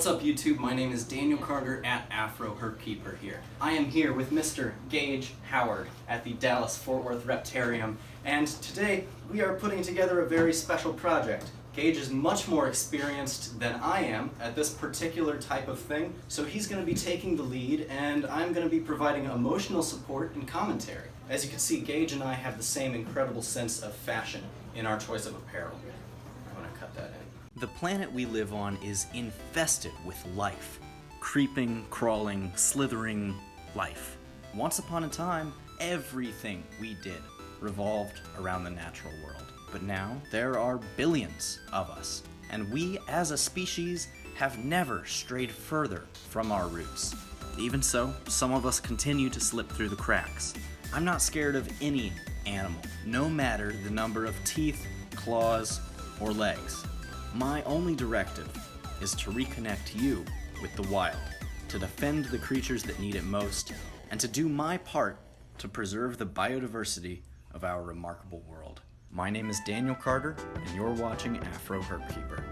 What's up YouTube? My name is Daniel Carter at Afro Herpkeeper here. I am here with Mr. Gage Howard at the Dallas-Fort Worth Reptarium, and today we are putting together a very special project. Gage is much more experienced than I am at this particular type of thing, so he's going to be taking the lead and I'm going to be providing emotional support and commentary. As you can see, Gage and I have the same incredible sense of fashion in our choice of apparel. I'm going to cut that in. The planet we live on is infested with life. Creeping, crawling, slithering life. Once upon a time, everything we did revolved around the natural world. But now, there are billions of us, and we as a species have never strayed further from our roots. Even so, some of us continue to slip through the cracks. I'm not scared of any animal, no matter the number of teeth, claws, or legs. My only directive is to reconnect you with the wild, to defend the creatures that need it most, and to do my part to preserve the biodiversity of our remarkable world. My name is Daniel Carter, and you're watching Afro Herpkeeper.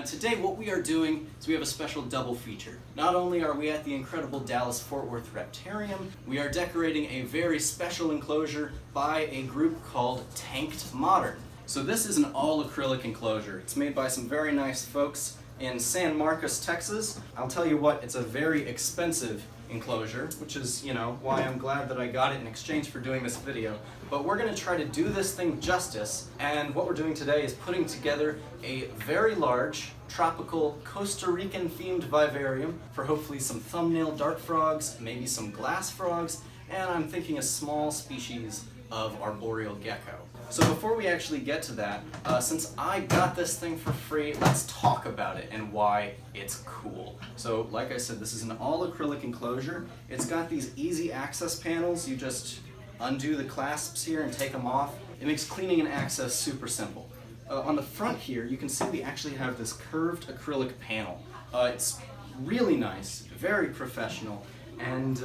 Today what we are doing is we have a special double feature. Not only are we at the incredible Dallas-Fort Worth Reptarium, we are decorating a very special enclosure by a group called Tanked Modern. So this is an all acrylic enclosure. It's made by some very nice folks in San Marcos, Texas. I'll tell you what, it's a very expensive enclosure, which is, why I'm glad that I got it in exchange for doing this video. But we're going to try to do this thing justice, and what we're doing today is putting together a very large, tropical, Costa Rican themed vivarium for hopefully some thumbnail dart frogs, maybe some glass frogs, and I'm thinking a small species of arboreal gecko. So before we actually get to that, since I got this thing for free, let's talk about it and why it's cool. So like I said, this is an all acrylic enclosure. It's got these easy access panels. You just undo the clasps here and take them off. It makes cleaning and access super simple. On the front here, you can see we actually have this curved acrylic panel. It's really nice, very professional, and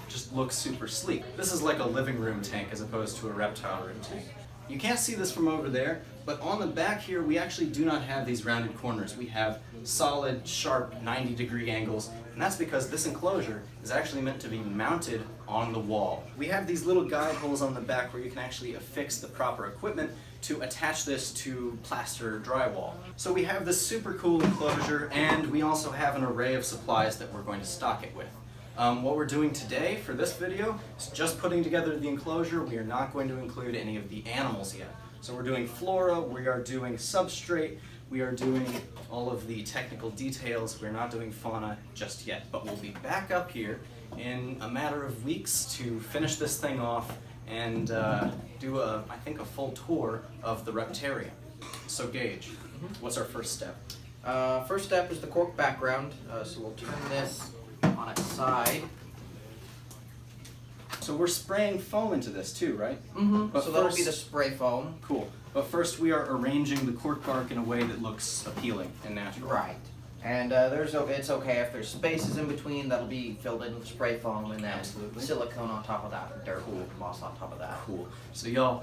just looks super sleek. This is like a living room tank as opposed to a reptile room tank. You can't see this from over there, but on the back here we actually do not have these rounded corners. We have solid, sharp 90-degree angles, and that's because this enclosure is actually meant to be mounted on the wall. We have these little guide holes on the back where you can actually affix the proper equipment to attach this to plaster drywall. So we have this super cool enclosure, and we also have an array of supplies that we're going to stock it with. What we're doing today for this video is just putting together the enclosure. We are not going to include any of the animals yet. So we're doing flora, we are doing substrate, we are doing all of the technical details. We're not doing fauna just yet, but we'll be back up here in a matter of weeks to finish this thing off and do I think a full tour of the Reptarium. So Gage, what's our first step? First step is the cork background, so we'll turn this on its side. So we're spraying foam into this too, right? Mm-hmm. But so that'll be the spray foam. Cool. But first we are arranging the cork bark in a way that looks appealing and natural. Right. And it's okay if there's spaces in between, that'll be filled in with spray foam, and then silicone on top of that, and dirt moss on top of that. Cool. So y'all,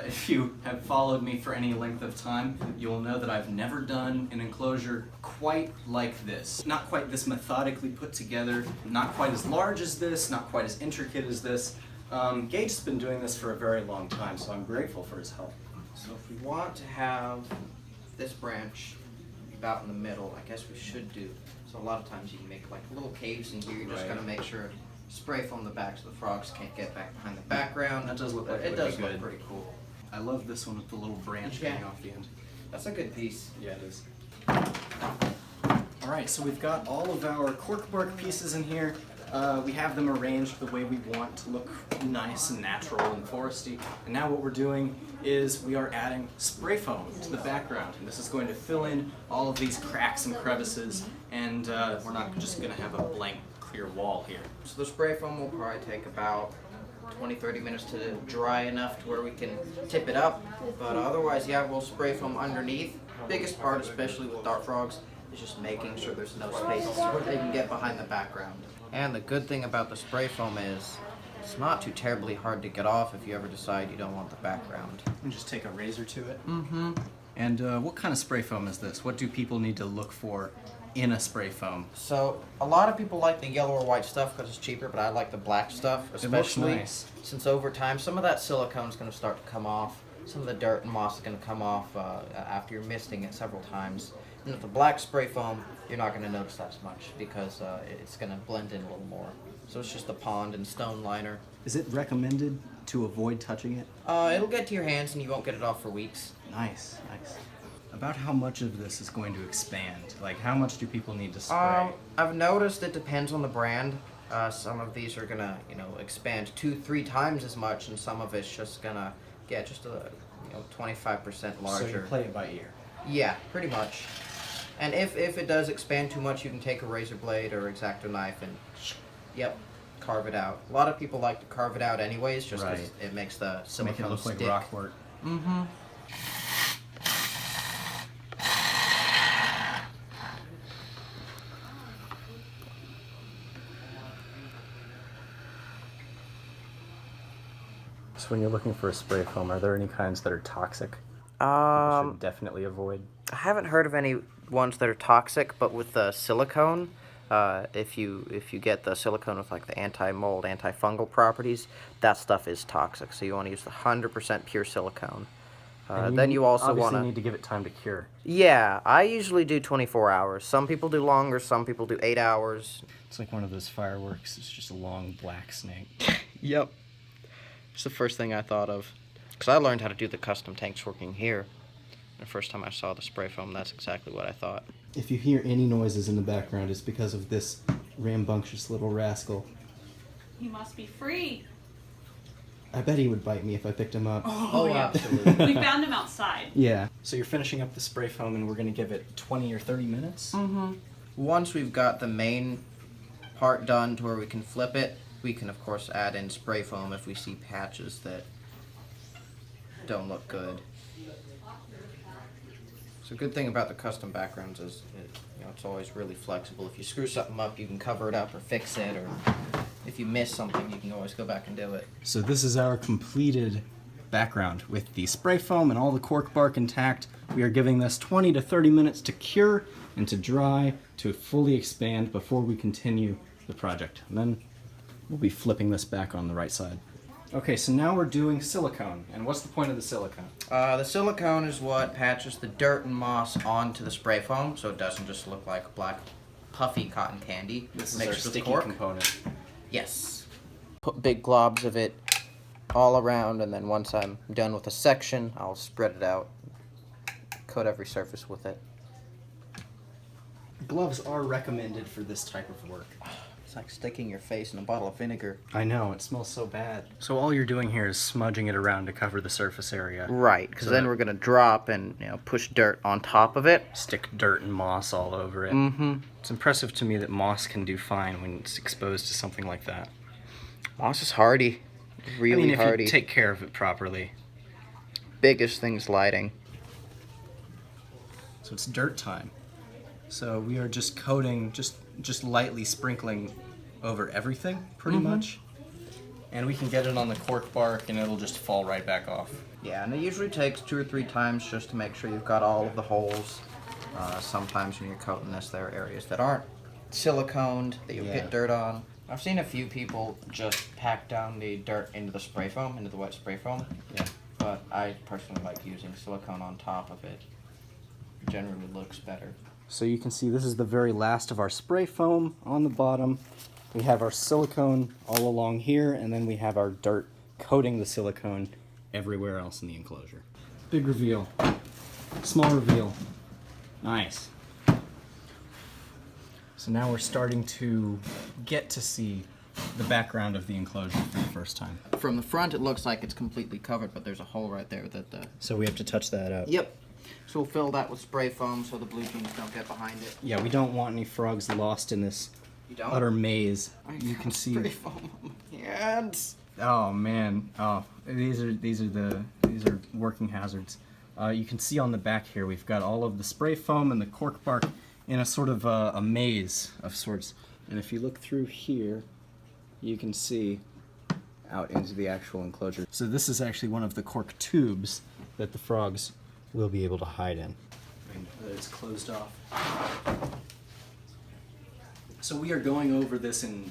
if you have followed me for any length of time, you'll know that I've never done an enclosure quite like this. Not quite this methodically put together, not quite as large as this, not quite as intricate as this. Gage has been doing this for a very long time, so I'm grateful for his help. So if we want to have this branch about in the middle, I guess we should do. So a lot of times you can make like little caves in here. You just gotta make sure spray foam the back so the frogs can't get back behind the background. That does look like it does look pretty cool. I love this one with the little branch hanging off the end. That's a good piece. Yeah, it is. Alright, so we've got all of our cork bark pieces in here. We have them arranged the way we want to look nice and natural and foresty. And now what we're doing is we are adding spray foam to the background. And this is going to fill in all of these cracks and crevices, and we're not just going to have a blank clear wall here. So the spray foam will probably take about 20-30 minutes to dry enough to where we can tip it up. But otherwise, yeah, we'll spray foam underneath. Biggest part, especially with dart frogs, is just making sure there's no spaces where they can get behind the background. And the good thing about the spray foam is It's not too terribly hard to get off if you ever decide you don't want the background. And just take a razor to it. Mm-hmm. And what kind of spray foam is this? What do people need to look for in a spray foam? So a lot of people like the yellow or white stuff because it's cheaper, but I like the black stuff, especially nice. since over time some of that silicone is going to start to come off. Some of the dirt and moss is going to come off after you're misting it several times. And with the black spray foam, you're not going to notice that as much because it's going to blend in a little more. So it's just a pond and stone liner. Is it recommended to avoid touching it? It'll get to your hands and you won't get it off for weeks. Nice, nice. About how much of this is going to expand? Like, how much do people need to spray? I've noticed it depends on the brand. Some of these are gonna, expand 2-3 times as much, and some of it's just gonna get just 25% larger. So you play it by ear. Yeah, pretty much. And if it does expand too much, you can take a razor blade or X-Acto knife and, carve it out. A lot of people like to carve it out anyways, just because it makes the silicone Make it look stick. like rock work. Mm-hmm. So when you're looking for a spray foam, are there any kinds that are toxic? People should definitely avoid. I haven't heard of any ones that are toxic, but with the silicone, if you get the silicone with like the anti-mold, antifungal properties, that stuff is toxic. So you want to use the 100% pure silicone. Then you also want to need to give it time to cure. Yeah, I usually do 24 hours. Some people do longer. Some people do 8 hours. It's like one of those fireworks. It's just a long black snake. Yep. It's the first thing I thought of. Because I learned how to do the custom tanks working here. The first time I saw the spray foam, that's exactly what I thought. If you hear any noises in the background, it's because of this rambunctious little rascal. He must be free. I bet he would bite me if I picked him up. Oh, yeah. absolutely. We found him outside. Yeah. So you're finishing up the spray foam and we're going to give it 20 or 30 minutes? Mm-hmm. Once we've got the main part done to where we can flip it, we can of course add in spray foam if we see patches that don't look good. So a good thing about the custom backgrounds is it's always really flexible. If you screw something up, you can cover it up or fix it, or if you miss something, you can always go back and do it. So this is our completed background with the spray foam and all the cork bark intact. We are giving this 20 to 30 minutes to cure and to dry to fully expand before we continue the project. And then we'll be flipping this back on the right side. Okay, so now we're doing silicone. And what's the point of the silicone? The silicone is what patches the dirt and moss onto the spray foam, so it doesn't just look like black puffy cotton candy. This is mixed our with sticky cork. component. Yes. Put big globs of it all around, and then once I'm done with a section, I'll spread it out, coat every surface with it. Gloves are recommended for this type of work. It's like sticking your face in a bottle of vinegar. I know, it smells so bad. So all you're doing here is smudging it around to cover the surface area. Right, because then we're going to drop and push dirt on top of it. Stick dirt and moss all over it. Mm-hmm. It's impressive to me that moss can do fine when it's exposed to something like that. Moss is hardy. Really if hardy. you take care of it properly. Biggest thing's lighting. So it's dirt time. So we are just coating, just lightly sprinkling over everything, pretty much. And we can get it on the cork bark and it'll just fall right back off. Yeah, and it usually takes 2 or 3 times just to make sure you've got all of the holes. Sometimes when you're coating this, there are areas that aren't siliconed, that you'll get dirt on. I've seen a few people just pack down the dirt into the spray foam, into the wet spray foam. Yeah. But I personally like using silicone on top of it. It generally looks better. So you can see this is the very last of our spray foam on the bottom. We have our silicone all along here, and then we have our dirt coating the silicone everywhere else in the enclosure. Big reveal. Small reveal. Nice. So now we're starting to get to see the background of the enclosure for the first time. From the front, it looks like it's completely covered, but there's a hole right there that the... So we have to touch that up. Yep. So we'll fill that with spray foam so the blue jeans don't get behind it. Yeah, we don't want any frogs lost in this utter maze. You can see. Spray foam on my hands. Oh man. Oh, these are working hazards. You can see on the back here we've got all of the spray foam and the cork bark in a sort of a maze of sorts. And if you look through here, you can see out into the actual enclosure. So this is actually one of the cork tubes that the frogs will be able to hide in. And it's closed off. So we are going over this in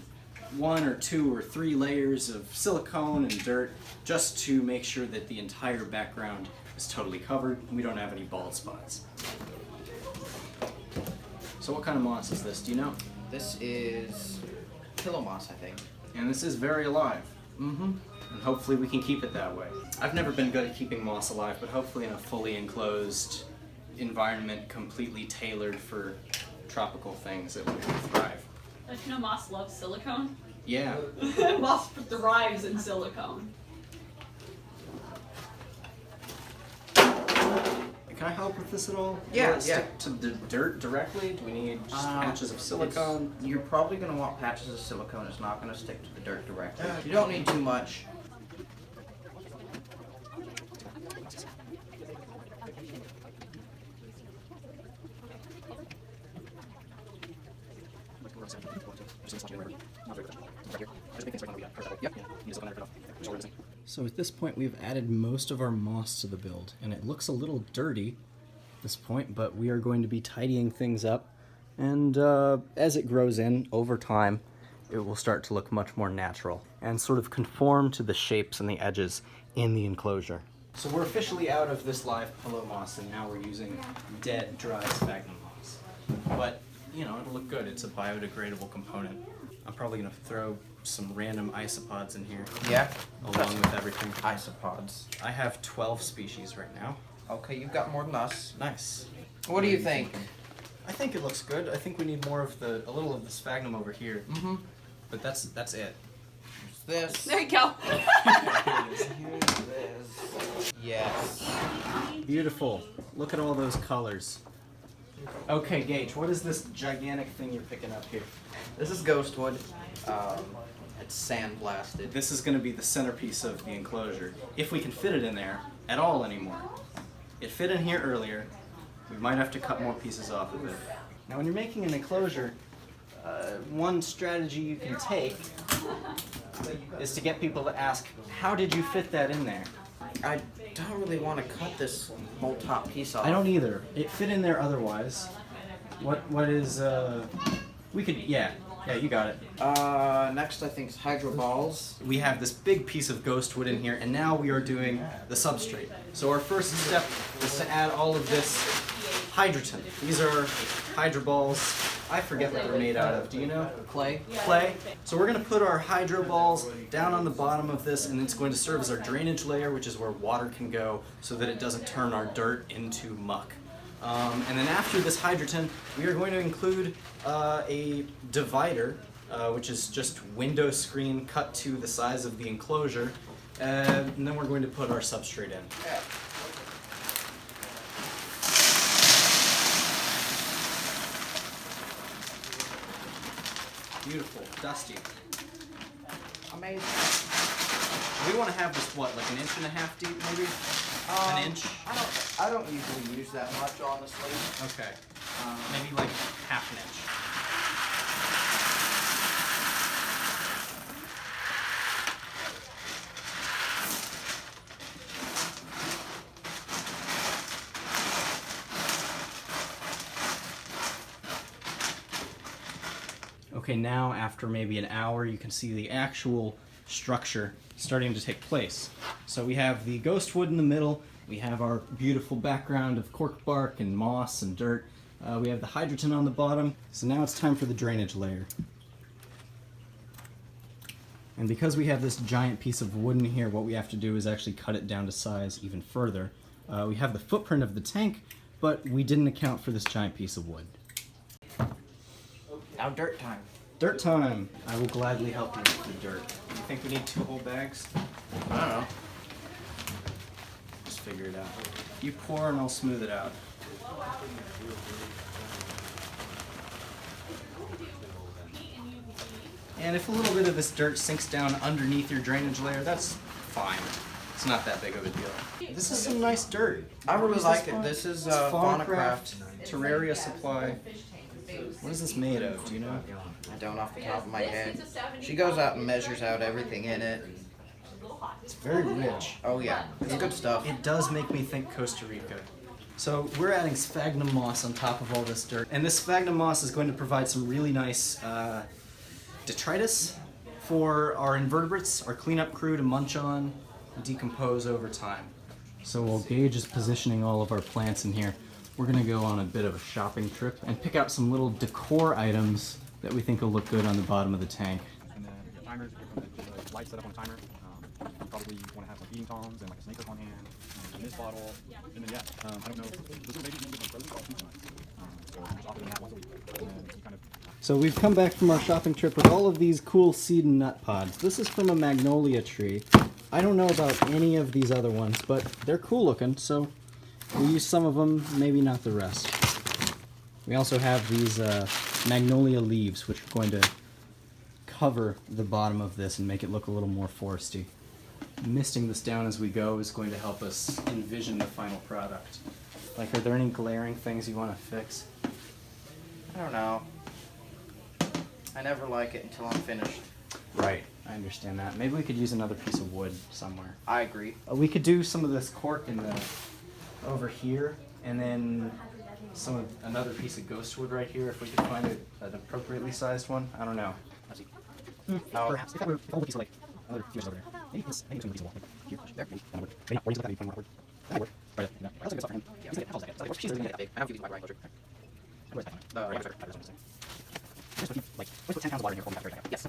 1 or 2 or 3 layers of silicone and dirt just to make sure that the entire background is totally covered and we don't have any bald spots. So what kind of moss is this, do you know? This is pillow moss, I think. And this is very alive. Mm-hmm. And hopefully we can keep it that way. I've never been good at keeping moss alive, but hopefully in a fully enclosed environment completely tailored for tropical things, it will thrive. Don't you know moss loves silicone? Yeah. Moss thrives in silicone. Can I help with this at all? Yeah, Will it stick to the dirt directly? Do we need just patches of silicone? You're probably going to want patches of silicone. It's not going to stick to the dirt directly. You don't need too much. So at this point we've added most of our moss to the build, and it looks a little dirty at this point, but we are going to be tidying things up, and as it grows in over time, it will start to look much more natural and sort of conform to the shapes and the edges in the enclosure. So we're officially out of this live pillow moss, and now we're using dead, dry sphagnum moss. But, you know, it'll look good. It's a biodegradable component. I'm probably going to throw some random isopods in here. Yeah? Along with everything. Isopods. I have 12 species right now. Okay, you've got more than us. Nice. What do you think? I think it looks good. I think we need more of a little of the sphagnum over here. Mm-hmm. But that's it. There's this. There you go. Here's this. Yes. Beautiful. Look at all those colors. Okay, Gage, what is this gigantic thing you're picking up here? This is ghostwood. It's sandblasted. This is going to be the centerpiece of the enclosure, if we can fit it in there at all anymore. It fit in here earlier. We might have to cut more pieces off of it. Now, when you're making an enclosure, one strategy you can take is to get people to ask, how did you fit that in there? I don't really want to cut this whole top piece off. I don't either. It fit in there otherwise. What is, we could, yeah, you got it. Next I think is hydro balls. We have this big piece of ghost wood in here, and now we are doing the substrate. So our first step is to add all of this hydrogen. These are hydro balls. I forget what they're made out of. Do you know? Clay. Clay. So we're going to put our hydro balls down on the bottom of this, and it's going to serve as our drainage layer, which is where water can go so that it doesn't turn our dirt into muck. And then after this hydrogen, we are going to include a divider, which is just window screen cut to the size of the enclosure, and then we're going to put our substrate in. Beautiful, dusty. Amazing. We want to have this, what, like 1.5 inches deep, maybe? An inch? I don't usually use that much, honestly. Okay. Maybe like 1/2 inch. Okay, now after maybe an hour, you can see the actual structure starting to take place. So we have the ghost wood in the middle, we have our beautiful background of cork bark and moss and dirt, we have the hydrogen on the bottom, so now it's time for the drainage layer. And because we have this giant piece of wood in here, what we have to do is actually cut it down to size even further. We have the footprint of the tank, but we didn't account for this giant piece of wood. Now dirt time. Dirt time! I will gladly help you with the dirt. You think we need 2 whole bags? I don't know. Just figure it out. You pour and I'll smooth it out. And if a little bit of this dirt sinks down underneath your drainage layer, that's fine. It's not that big of a deal. This is some nice dirt. I really What like this it. one? This is It's Faunacraft. Terraria Supply. What is this made of? Do you know? I don't off the top of my head. She goes out and measures out everything in it. It's very rich. Oh yeah, it's good stuff. It does make me think Costa Rica. So we're adding sphagnum moss on top of all this dirt, and this sphagnum moss is going to provide some really nice detritus for our invertebrates, our cleanup crew to munch on and decompose over time. So while Gage is positioning all of our plants in here, we're going to go on a bit of a shopping trip and pick out some little decor items that we think will look good on the bottom of the tank. And then your timers, the light set up on a timer. You probably want to have some feeding tongs and like a snake hook on hand, and this bottle, and then I don't know, this will maybe be different frozen or 2 times. So you just offer them that once a week, and then you kind of. So we've come back from our shopping trip with all of these cool seed and nut pods. This is from a magnolia tree. I don't know about any of these other ones, but they're cool looking, so we'll use some of them, maybe not the rest. We also have these magnolia leaves, which are going to cover the bottom of this and make it look a little more foresty. Misting this down as we go is going to help us envision the final product. Like, are there any glaring things you want to fix? I don't know. I never like it until I'm finished. Right, I understand that. Maybe we could use another piece of wood somewhere. I agree. We could do some of this cork in the over here, and then another piece of ghost wood right here if we could find an appropriately sized one. I don't know. Let's see. Perhaps if that were a piece of like another few over there. Maybe it's a piece of wall. Here, there. Maybe not. Maybe not. Or you look at that, you find more wood. That would work. Right. Yeah. That's a good spot for him. Yeah. He's gonna get she's gonna get big. I don't use my right closure. Where's that? The right closure. Let's put 10 pounds of water in here before we have to break it. Yes.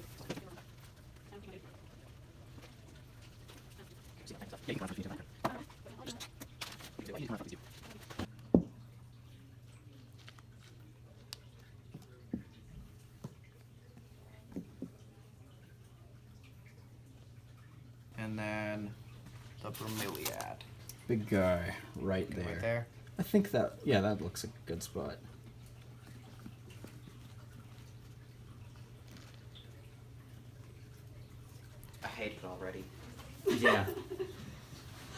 Yeah, you can run for a few times. Just you can run for these. And then the bromeliad. Big guy right there. Right there. I think that, yeah, that looks a good spot. I hate it already. Yeah.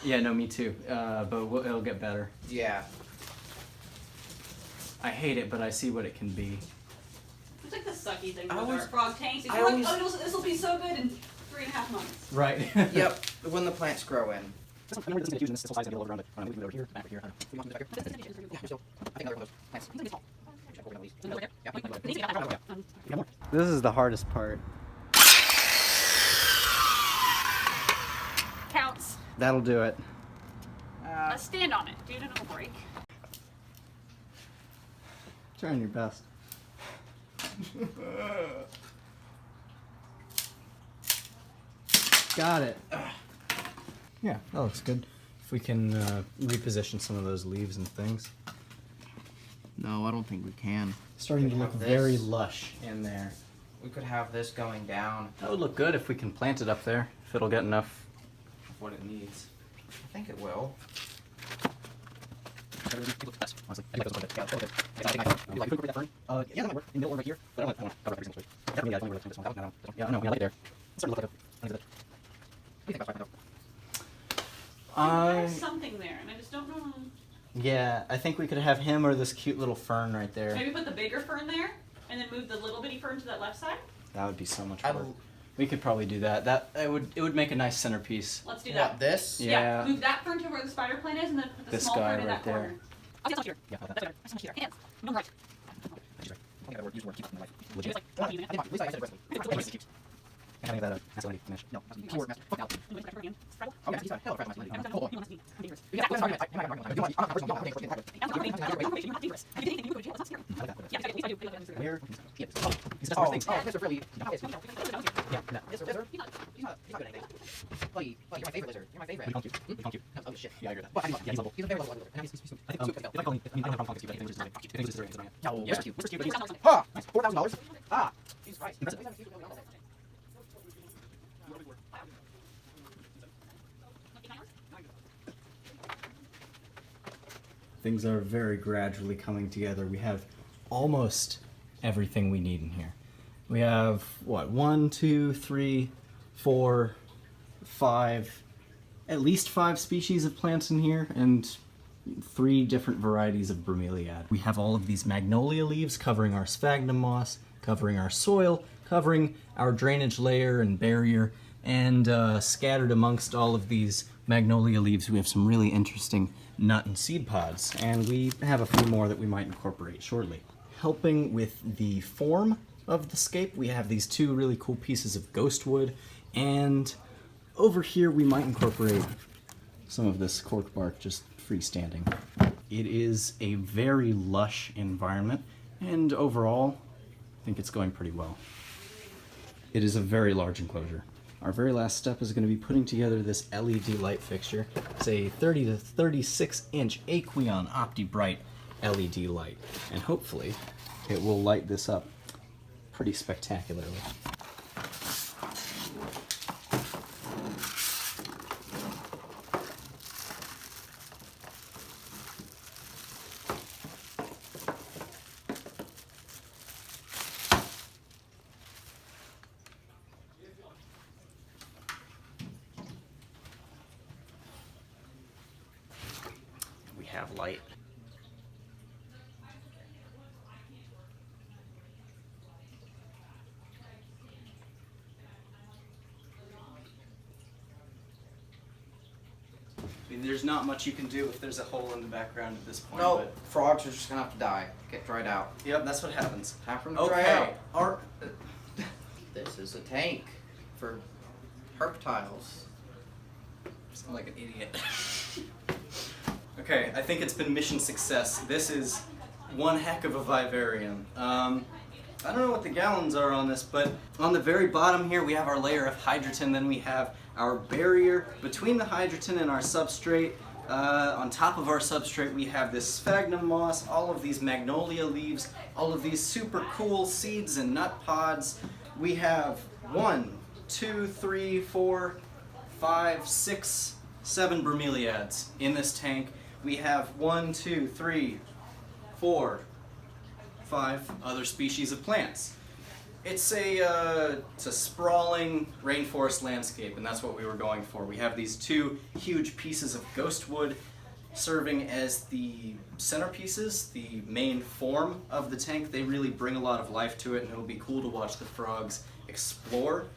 Yeah, no, me too. But it'll get better. Yeah. I hate it, but I see what it can be. It's like the sucky thing I with always- our frog tanks. It's I like, always- oh, this will be so good in 3.5 months. Right. Yep. When the plants grow in. This one, I remember this thing this whole size all around it. We leave it over here, back here. You want them back here? Yeah, still. I think another one of those plants. Should I work on these? Yeah. This is the hardest part. Counts. That'll do it. Stand on it, dude, and it'll break. Trying your best. Got it. Yeah, that looks good. If we can reposition some of those leaves and things. No, I don't think we can. Starting to We look have very this. lush in there. We could have this going down. That would look good if we can plant it up there, if it'll get enough of what it needs. I think it will. It looks best, honestly. I think that's what it is. Yeah, you could incorporate that fern. Yeah, that might work. In the middle or right here. But I don't want to cover every single tree. Yeah, I don't really like this one. Yeah, I know. Yeah, I like it there. It's starting to look like a. What do you think about There's something there, and I just don't know. Yeah, I think we could have him or this cute little fern right there. Maybe put the bigger fern there, and then move the little bitty fern to that left side. That would be so much I work. will- We could probably do that. It would make a nice centerpiece. Let's do that. What, this? Yeah. Move that fern to where the spider plant is, and then put the This small guy fern in right that there. corner. I'll get here. Yeah, That's better. That's much easier. Hands. No right. She's right. I think that word use the word keep up in my life. Legit. It's like, I think at least I said aggressively. Having that masculinity finish. No, keyword master. Fuck out. You want to again? Spread. Okay, he's fine. Hell, crap, masculinity. I'm Hold on. you want to be dangerous. Yeah, I'm not personal. I'm not dangerous. I'm not dangerous. If you do anything you could do, let's not scare him. I like that. Yeah, at least I do. At least I do. Where? Yeah. Oh, he's just Oh, more things. Mr. Really. Yeah, no. Yes, sir. He's not good at anything. Buddy, you're my favorite lizard. You're my favorite. We don't you. We don't you. Oh, shit. Yeah, I agree with Well, that. yeah, He's lovable. he's a very lovable lizard. I think, if I call him, I mean, I don't have a problem calling him Steve, but I think he's just his name. No, Yeah, Mr. Cute. Mr. Cute, but he's- Ah, $4,000. Ah, Jesus Christ. Things are very gradually coming together. We have almost everything we need in here. We have, what, 1, 2, 3, 4, 5, at least 5 species of plants in here, and 3 different varieties of bromeliad. We have all of these magnolia leaves covering our sphagnum moss, covering our soil, covering our drainage layer and barrier, And scattered amongst all of these magnolia leaves, we have some really interesting nut and seed pods, and we have a few more that we might incorporate shortly. Helping with the form of the scape, we have these two really cool pieces of ghost wood, and over here we might incorporate some of this cork bark just freestanding. It is a very lush environment, and overall, I think it's going pretty well. It is a very large enclosure. Our very last step is going to be putting together this LED light fixture. It's a 30 to 36 inch Aqueon OptiBright LED light, and hopefully it will light this up pretty spectacularly. Have light. I mean, there's not much you can do if there's a hole in the background at this point. No, but... frogs are just gonna have to die, get dried out. Yep, that's what happens. Time for them to dry out. Okay. This is a tank for herptiles. I sound like an idiot. Okay, I think it's been mission success. This is one heck of a vivarium. I don't know what the gallons are on this, but on the very bottom here we have our layer of hydroton, then we have our barrier between the hydroton and our substrate. On top of our substrate we have this sphagnum moss, all of these magnolia leaves, all of these super cool seeds and nut pods. We have 1, 2, 3, 4, 5, 6, 7 bromeliads in this tank. We have 1, 2, 3, 4, 5 other species of plants. It's a sprawling rainforest landscape, and that's what we were going for. We have these two huge pieces of ghost wood serving as the centerpieces, the main form of the tank. They really bring a lot of life to it, and it'll be cool to watch the frogs explore.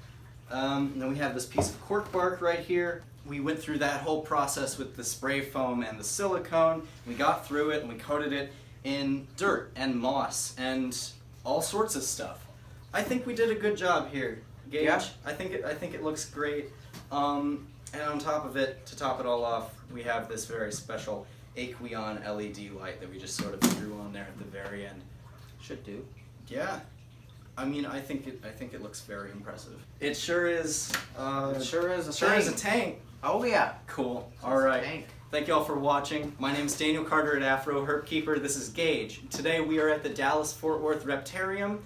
Then we have this piece of cork bark right here. We went through that whole process with the spray foam and the silicone. We got through it and we coated it in dirt and moss and all sorts of stuff. I think we did a good job here, Gage. Yeah. I think it looks great. And on top of it, to top it all off, we have this very special Aqueon LED light that we just sort of threw on there at the very end. Should do. Yeah. I mean, I think it looks very impressive. It sure is. It sure is a sure tank. is a tank. Oh yeah. Cool. It's All right. a tank. Thank you all for watching. My name is Daniel Carter at Afro Herpkeeper. This is Gage. Today we are at the Dallas-Fort Worth Reptarium.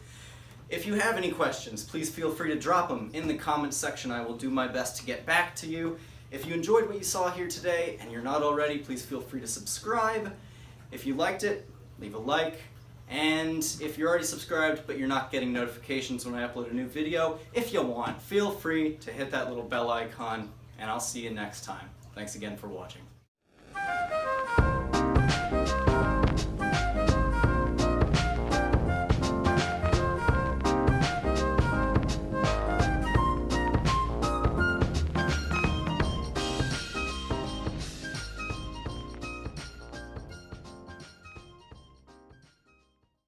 If you have any questions, please feel free to drop them in the comments section. I will do my best to get back to you. If you enjoyed what you saw here today and you're not already, please feel free to subscribe. If you liked it, leave a like. And if you're already subscribed but you're not getting notifications when I upload a new video, if you want, feel free to hit that little bell icon, and I'll see you next time. Thanks again for watching.